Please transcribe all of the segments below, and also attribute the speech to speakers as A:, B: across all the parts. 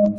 A: Hi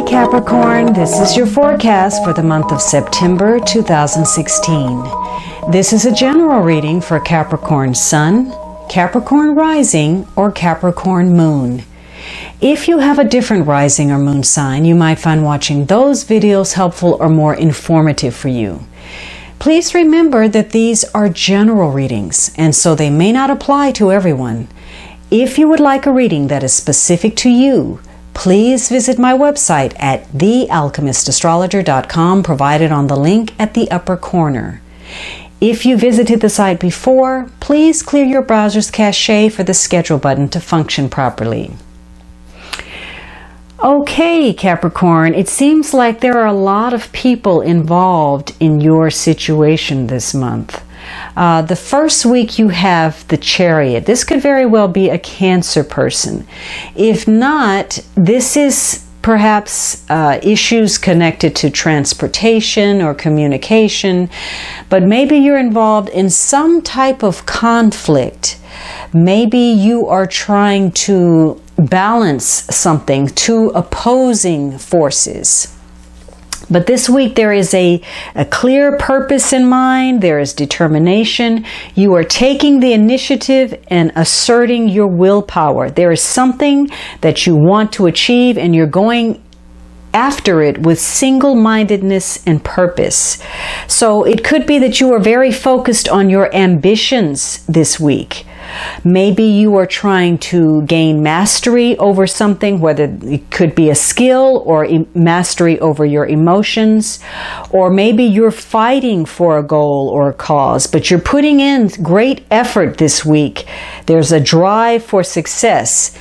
A: Capricorn, this is your forecast for the month of September 2016. This is a general reading for Capricorn Sun, Capricorn Rising, or Capricorn Moon. If you have a different rising or moon sign, you might find watching those videos helpful or more informative for you. Please remember that these are general readings, and so they may not apply to everyone. If you would like a reading that is specific to you, please visit my website at thealchemistastrologer.com, provided on the link at the upper corner. If you visited the site before, please clear your browser's cache for the schedule button to function properly. Okay, Capricorn, it seems like there are a lot of people involved in your situation this month. The first week you have the Chariot. This could very well be a Cancer person. If not, this is perhaps issues connected to transportation or communication, but maybe you're involved in some type of conflict. Maybe you are trying to balance something, two opposing forces. But this week there is a clear purpose in mind. There is determination. You are taking the initiative and asserting your willpower. There is something that you want to achieve, and you're going after it with single-mindedness and purpose. So it could be that you are very focused on your ambitions this week. Maybe you are trying to gain mastery over something, whether it could be a skill or mastery over your emotions, or maybe you're fighting for a goal or a cause, but you're putting in great effort this week. There's a drive for success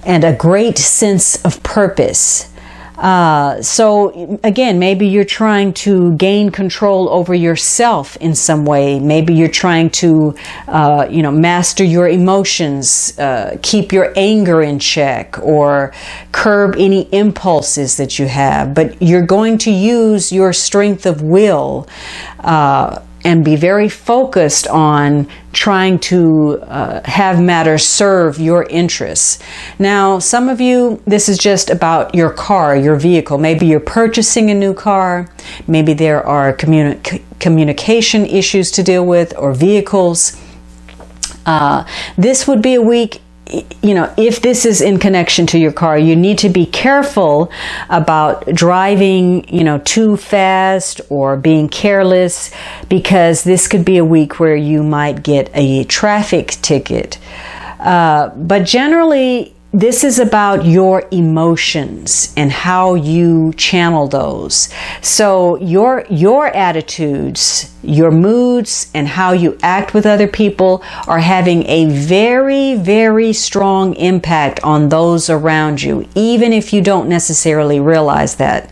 A: and a great sense of purpose. So again, maybe you're trying to gain control over yourself in some way. Maybe you're trying to, master your emotions, keep your anger in check, or curb any impulses that you have. But you're going to use your strength of will, and be very focused on trying to have matters serve your interests. Now, some of you, this is just about your car, your vehicle. Maybe you're purchasing a new car. Maybe there are communication issues to deal with, or vehicles. This would be a week, if this is in connection to your car, you need to be careful about driving, too fast or being careless, because this could be a week where you might get a traffic ticket. But generally, this is about your emotions and how you channel those. So your attitudes, your moods, and how you act with other people are having a very, very strong impact on those around you, even if you don't necessarily realize that.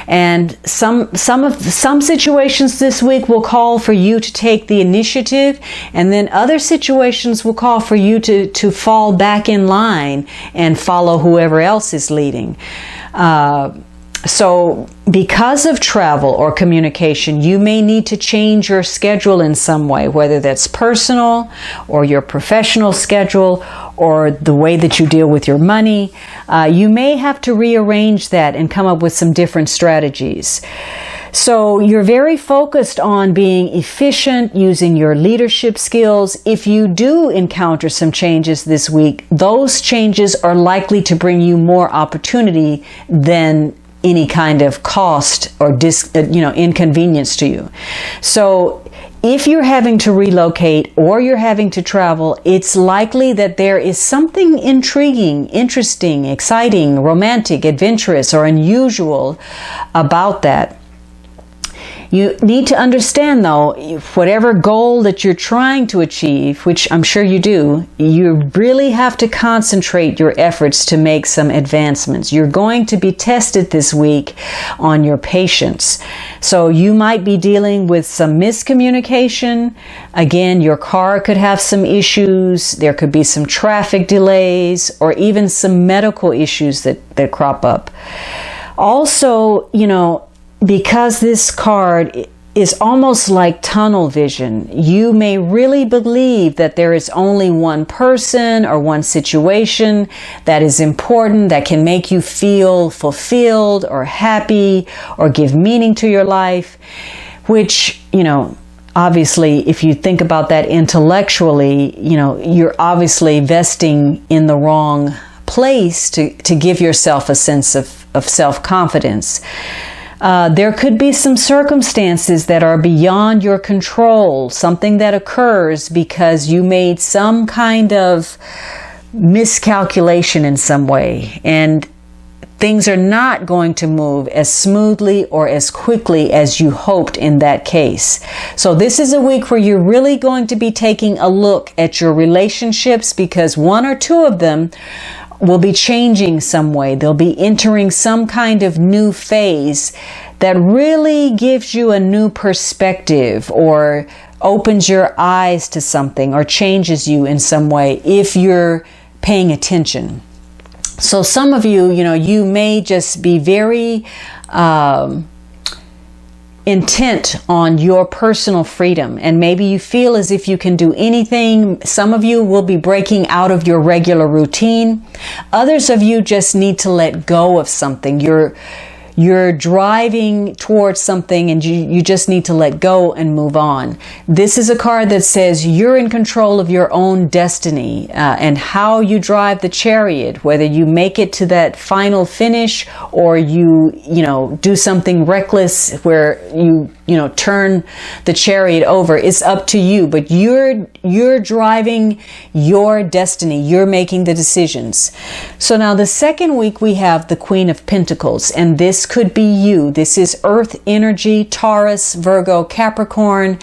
A: And some situations this week will call for you to take the initiative, and then other situations will call for you to fall back in line and follow whoever else is leading. So because of travel or communication, you may need to change your schedule in some way, whether that's personal or your professional schedule or the way that you deal with your money. You may have to rearrange that and come up with some different strategies. So you're very focused on being efficient, using your leadership skills. If you do encounter some changes this week, those changes are likely to bring you more opportunity than any kind of cost or inconvenience to you. So if you're having to relocate or you're having to travel, it's likely that there is something intriguing, interesting, exciting, romantic, adventurous, or unusual about that. You need to understand, though, whatever goal that you're trying to achieve, which I'm sure you do, you really have to concentrate your efforts to make some advancements. You're going to be tested this week on your patience. So you might be dealing with some miscommunication. Again, your car could have some issues. There could be some traffic delays or even some medical issues that crop up. Also, because this card is almost like tunnel vision, you may really believe that there is only one person or one situation that is important, that can make you feel fulfilled or happy or give meaning to your life, which, obviously, if you think about that intellectually, you're obviously vesting in the wrong place to give yourself a sense of self-confidence. There could be some circumstances that are beyond your control, something that occurs because you made some kind of miscalculation in some way, and things are not going to move as smoothly or as quickly as you hoped in that case. So this is a week where you're really going to be taking a look at your relationships, because one or two of them will be changing some way. They'll be entering some kind of new phase that really gives you a new perspective or opens your eyes to something or changes you in some way if you're paying attention. So some of you, you may just be very intent on your personal freedom, and maybe you feel as if you can do anything. Some of you will be breaking out of your regular routine. Others of you just need to let go of something. You're driving towards something and you just need to let go and move on. This is a card that says you're in control of your own destiny, and how you drive the chariot, whether you make it to that final finish or you do something reckless where you turn the chariot over. It's up to you, but you're driving your destiny. You're making the decisions. So now the second week we have the Queen of Pentacles, and this could be you. This is Earth energy, Taurus, Virgo, Capricorn.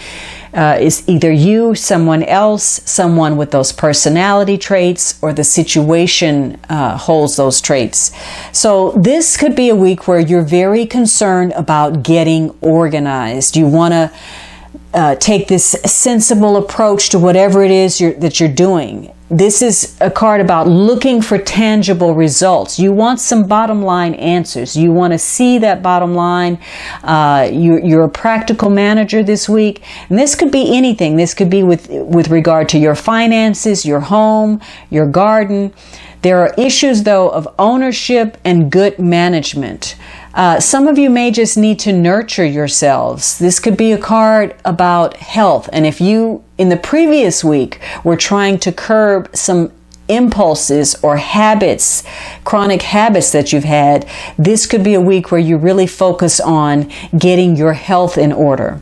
A: Is either you, someone else, someone with those personality traits, or the situation holds those traits. So this could be a week where you're very concerned about getting organized. You want to take this sensible approach to whatever it is that you're doing. This is a card about looking for tangible results. You want some bottom line answers. You want to see that bottom line. You're a practical manager this week. And this could be anything. This could be with regard to your finances, your home, your garden. There are issues, though, of ownership and good management. Some of you may just need to nurture yourselves. This could be a card about health. And if you, in the previous week, were trying to curb some impulses or habits, chronic habits that you've had, this could be a week where you really focus on getting your health in order.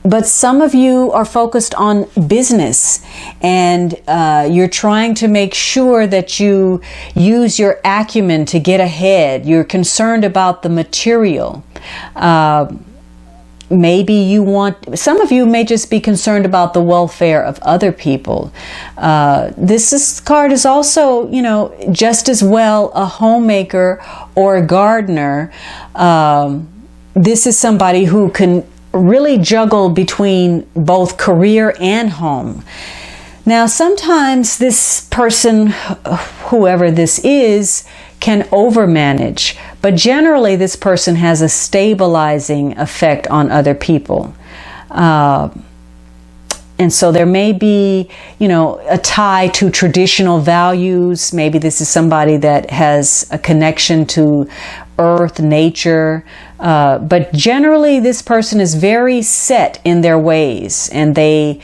A: But some of you are focused on business, and you're trying to make sure that you use your acumen to get ahead. You're concerned about the material. Maybe some of you may just be concerned about the welfare of other people. This card is also, just as well a homemaker or a gardener. This is somebody who can really juggle between both career and home. Now, sometimes this person, whoever this is, can overmanage, but generally this person has a stabilizing effect on other people. And so there may be, a tie to traditional values. Maybe this is somebody that has a connection to earth, nature. But generally this person is very set in their ways, and they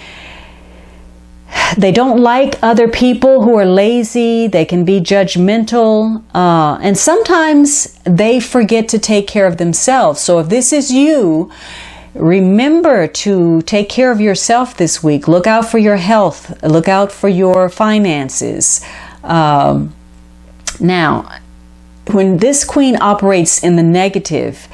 A: don't like other people who are lazy. They can be judgmental. And sometimes they forget to take care of themselves. So if this is you, remember to take care of yourself this week. Look out for your health. Look out for your finances. Now, when this queen operates in the negative,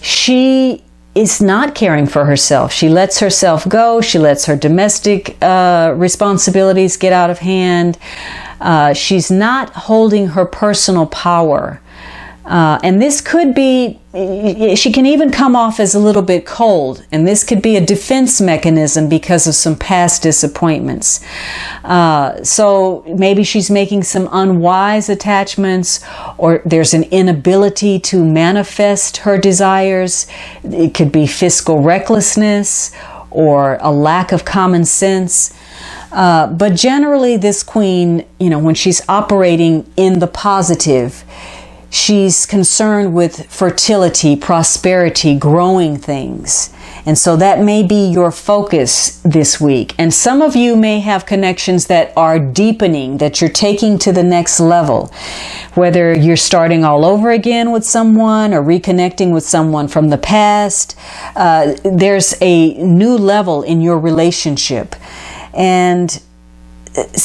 A: she is not caring for herself. She lets herself go. She lets her domestic responsibilities get out of hand. She's not holding her personal power. And this could be, she can even come off as a little bit cold, and this could be a defense mechanism because of some past disappointments. So maybe she's making some unwise attachments, or there's an inability to manifest her desires. It could be fiscal recklessness or a lack of common sense. But generally this queen, when she's operating in the positive, she's concerned with fertility, prosperity, growing things. And so that may be your focus this week. And some of you may have connections that are deepening, that you're taking to the next level. Whether you're starting all over again with someone or reconnecting with someone from the past, there's a new level in your relationship. And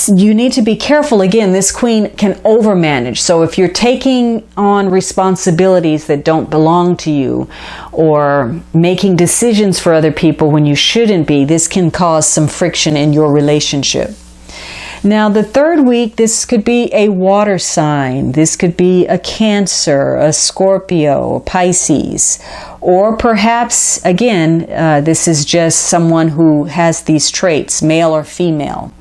A: you need to be careful. Again, this queen can overmanage. So if you're taking on responsibilities that don't belong to you, or making decisions for other people when you shouldn't be, this can cause some friction in your relationship. Now, the third week, this could be a water sign. This could be a Cancer, a Scorpio, a Pisces, or perhaps, again, this is just someone who has these traits, male or female.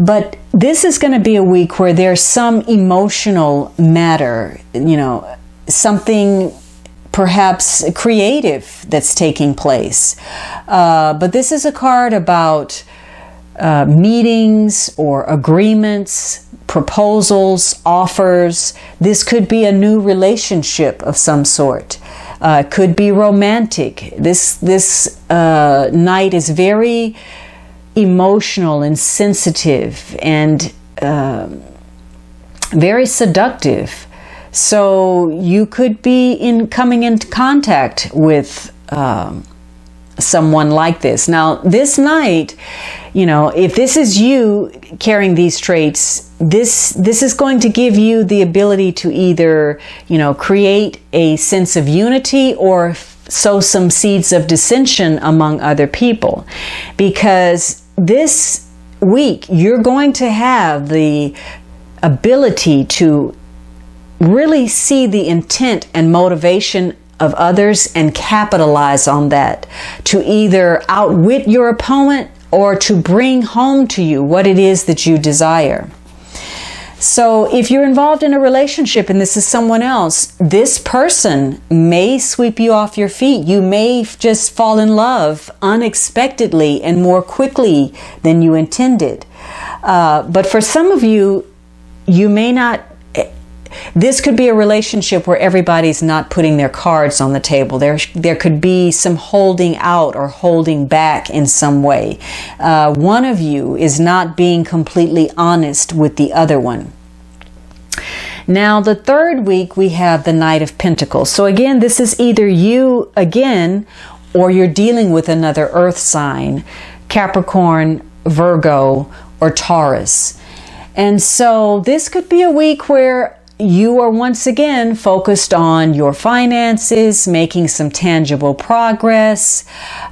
A: But this is going to be a week where there's some emotional matter, something perhaps creative that's taking place. But this is a card about meetings or agreements, proposals, offers. This could be a new relationship of some sort. Could be romantic. This night is very emotional and sensitive and very seductive. So you could be coming into contact with someone like this. Now, this night, if this is you carrying these traits, this is going to give you the ability to either, create a sense of unity or sow some seeds of dissension among other people. Because this week, you're going to have the ability to really see the intent and motivation of others and capitalize on that, to either outwit your opponent or to bring home to you what it is that you desire. So if you're involved in a relationship and this is someone else, this person may sweep you off your feet. You may just fall in love unexpectedly and more quickly than you intended. But for some of you, you may not. This could be a relationship where everybody's not putting their cards on the table. There could be some holding out or holding back in some way. One of you is not being completely honest with the other one. Now, the third week, we have the Knight of Pentacles. So again, this is either you again, or you're dealing with another earth sign, Capricorn, Virgo, or Taurus. And so this could be a week where you are once again focused on your finances, making some tangible progress.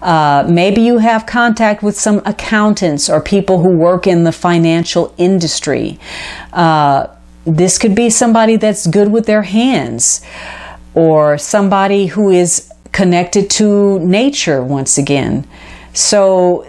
A: Maybe you have contact with some accountants or people who work in the financial industry. This could be somebody that's good with their hands, or somebody who is connected to nature once again. So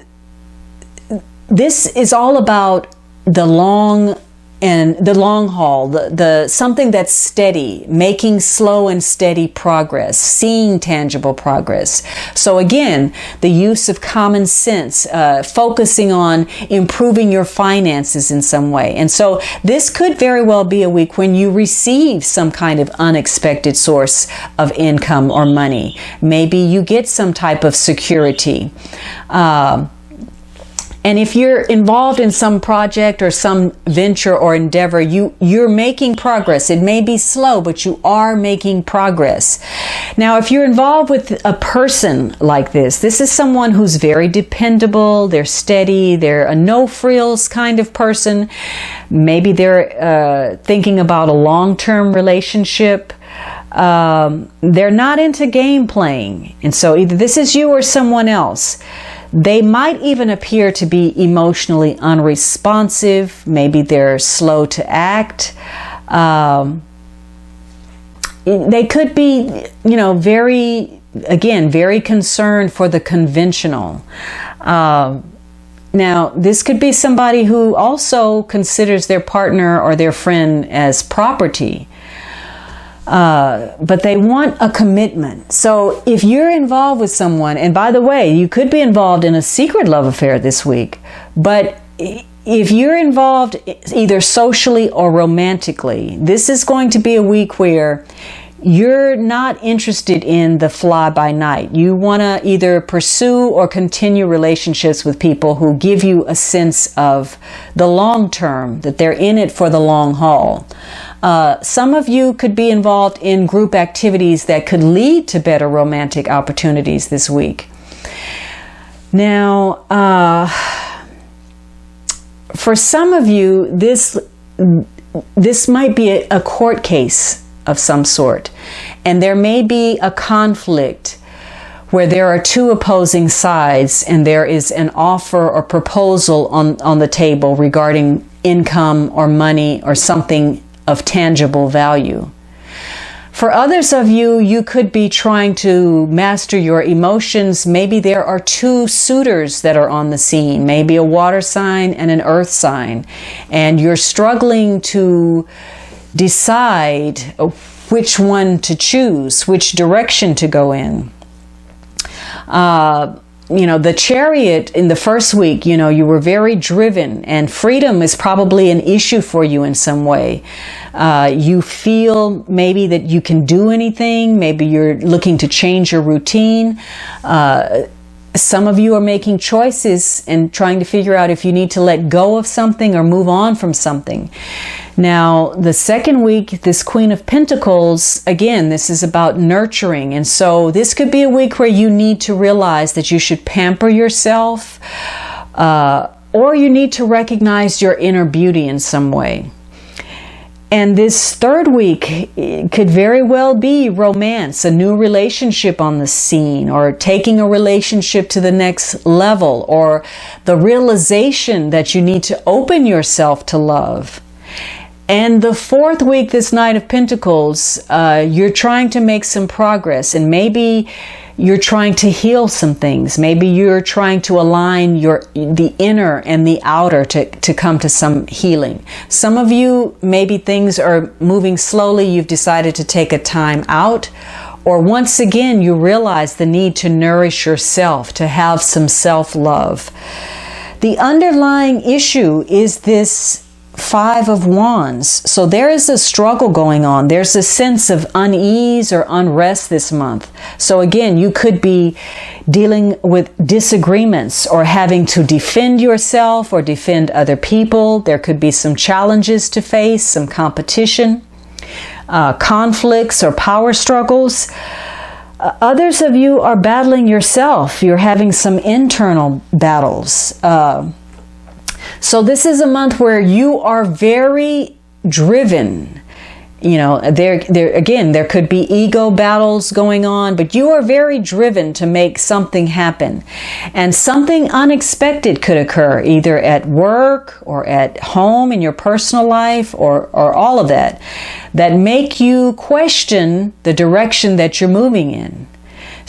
A: this is all about the long haul, the something that's steady, making slow and steady progress, seeing tangible progress. So again, the use of common sense, focusing on improving your finances in some way. And so this could very well be a week when you receive some kind of unexpected source of income or money. Maybe you get some type of security. And if you're involved in some project or some venture or endeavor, you're making progress. It may be slow, but you are making progress. Now, if you're involved with a person like this is someone who's very dependable, they're steady, they're a no-frills kind of person. Maybe they're thinking about a long-term relationship. They're not into game playing. And so either this is you or someone else. They might even appear to be emotionally unresponsive. Maybe they're slow to act. they could be, very concerned for the conventional. Now, this could be somebody who also considers their partner or their friend as property. But they want a commitment. So if you're involved with someone, and by the way, you could be involved in a secret love affair this week, but if you're involved either socially or romantically, this is going to be a week where you're not interested in the fly by night. You want to either pursue or continue relationships with people who give you a sense of the long term, that they're in it for the long haul. Some of you could be involved in group activities that could lead to better romantic opportunities this week. Now, for some of you, this might be a court case of some sort, and there may be a conflict where there are two opposing sides and there is an offer or proposal on the table regarding income or money or something of tangible value. For others of you, you could be trying to master your emotions. Maybe there are two suitors that are on the scene, maybe a water sign and an earth sign, and you're struggling to decide which one to choose, which direction to go in. The Chariot in the first week, you were very driven, and freedom is probably an issue for you in some way. You feel maybe that you can do anything. Maybe you're looking to change your routine. Some of you are making choices and trying to figure out if you need to let go of something or move on from something. Now, the second week, this Queen of Pentacles, again, this is about nurturing. And so this could be a week where you need to realize that you should pamper yourself, or you need to recognize your inner beauty in some way. And this third week could very well be romance, a new relationship on the scene, or taking a relationship to the next level, or the realization that you need to open yourself to love. And the fourth week, this Knight of Pentacles, you're trying to make some progress, and maybe you're trying to heal some things. Maybe you're trying to align the inner and the outer to come to some healing. Some of you, maybe things are moving slowly. You've decided to take a time out, or once again, you realize the need to nourish yourself, to have some self-love. The underlying issue is this Five of Wands. So there is a struggle going on. There's a sense of unease or unrest this month. So again, you could be dealing with disagreements or having to defend yourself or defend other people. There could be some challenges to face, some competition, conflicts or power struggles. Others of you are battling yourself. You're having some internal battles. So this is a month where you are very driven. There could be ego battles going on, but you are very driven to make something happen. And something unexpected could occur, either at work or at home in your personal life, or all of that make you question the direction that you're moving in.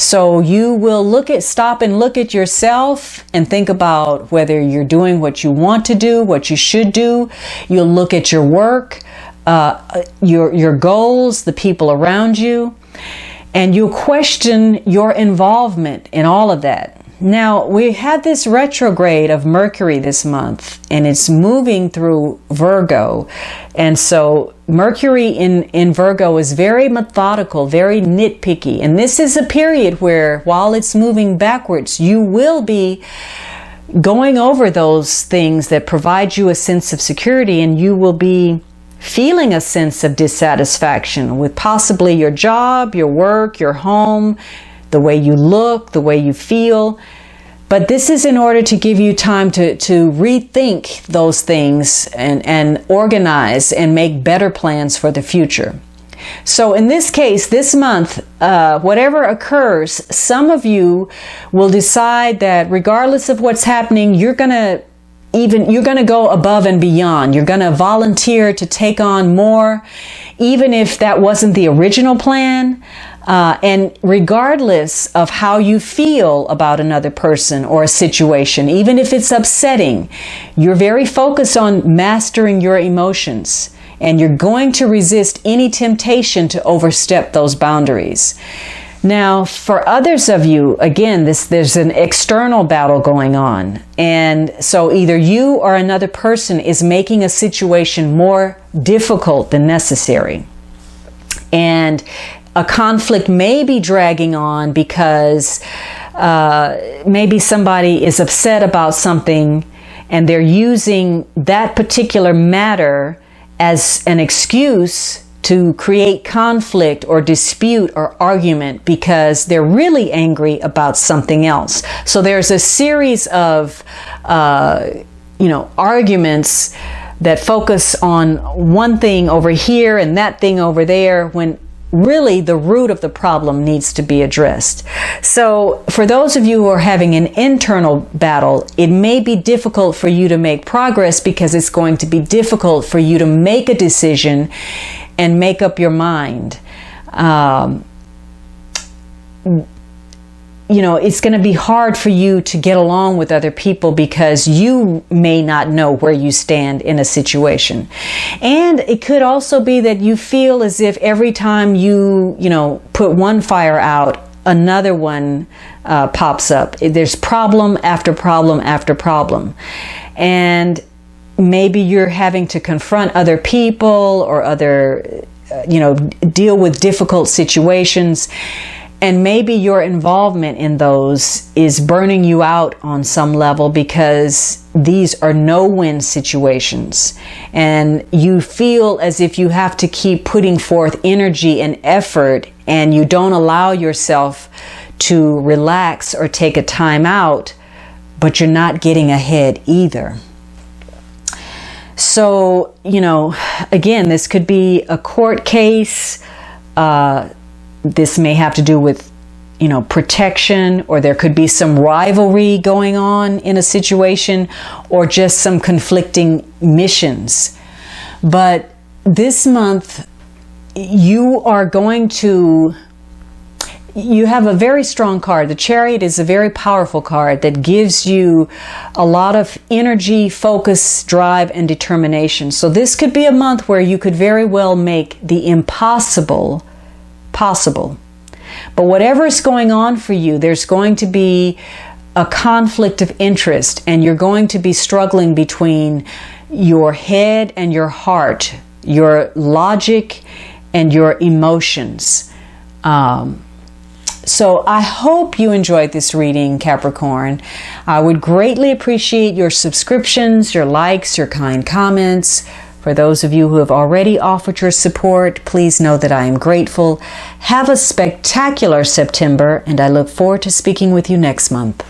A: So you will stop and look at yourself and think about whether you're doing what you want to do, what you should do. You'll look at your work, your goals, the people around you, and you'll question your involvement in all of that. Now, we had this retrograde of Mercury this month, and it's moving through Virgo. And so Mercury in Virgo is very methodical, very nitpicky. And this is a period where, while it's moving backwards, you will be going over those things that provide you a sense of security, and you will be feeling a sense of dissatisfaction with possibly your job, your work, your home, the way you look, the way you feel. But this is in order to give you time to rethink those things and organize and make better plans for the future. So in this case, this month, whatever occurs, some of you will decide that regardless of what's happening, you're going to you're going to go above and beyond. You're going to volunteer to take on more, even if that wasn't the original plan. And regardless of how you feel about another person or a situation, even if it's upsetting, you're very focused on mastering your emotions, and you're going to resist any temptation to overstep those boundaries. Now, for others of you, again, there's an external battle going on. And so either you or another person is making a situation more difficult than necessary. And a conflict may be dragging on because maybe somebody is upset about something and they're using that particular matter as an excuse to create conflict or dispute or argument because they're really angry about something else. So there's a series of, arguments that focus on one thing over here and that thing over there, when really the root of the problem needs to be addressed. So for those of you who are having an internal battle, it may be difficult for you to make progress because it's going to be difficult for you to make a decision and make up your mind. It's going to be hard for you to get along with other people because you may not know where you stand in a situation. And it could also be that you feel as if every time you put one fire out, another one pops up. There's problem after problem after problem. And maybe you're having to confront other people or deal with difficult situations. And maybe your involvement in those is burning you out on some level because these are no-win situations. And you feel as if you have to keep putting forth energy and effort, and you don't allow yourself to relax or take a time out, but you're not getting ahead either. So, again, this could be a court case. This may have to do with, protection, or there could be some rivalry going on in a situation, or just some conflicting missions. But this month, you have a very strong card. The Chariot is a very powerful card that gives you a lot of energy, focus, drive, and determination. So this could be a month where you could very well make the impossible possible. But whatever is going on for you, there's going to be a conflict of interest, and you're going to be struggling between your head and your heart, your logic and your emotions. So I hope you enjoyed this reading, Capricorn. I would greatly appreciate your subscriptions, your likes, your kind comments. For those of you who have already offered your support, please know that I am grateful. Have a spectacular September, and I look forward to speaking with you next month.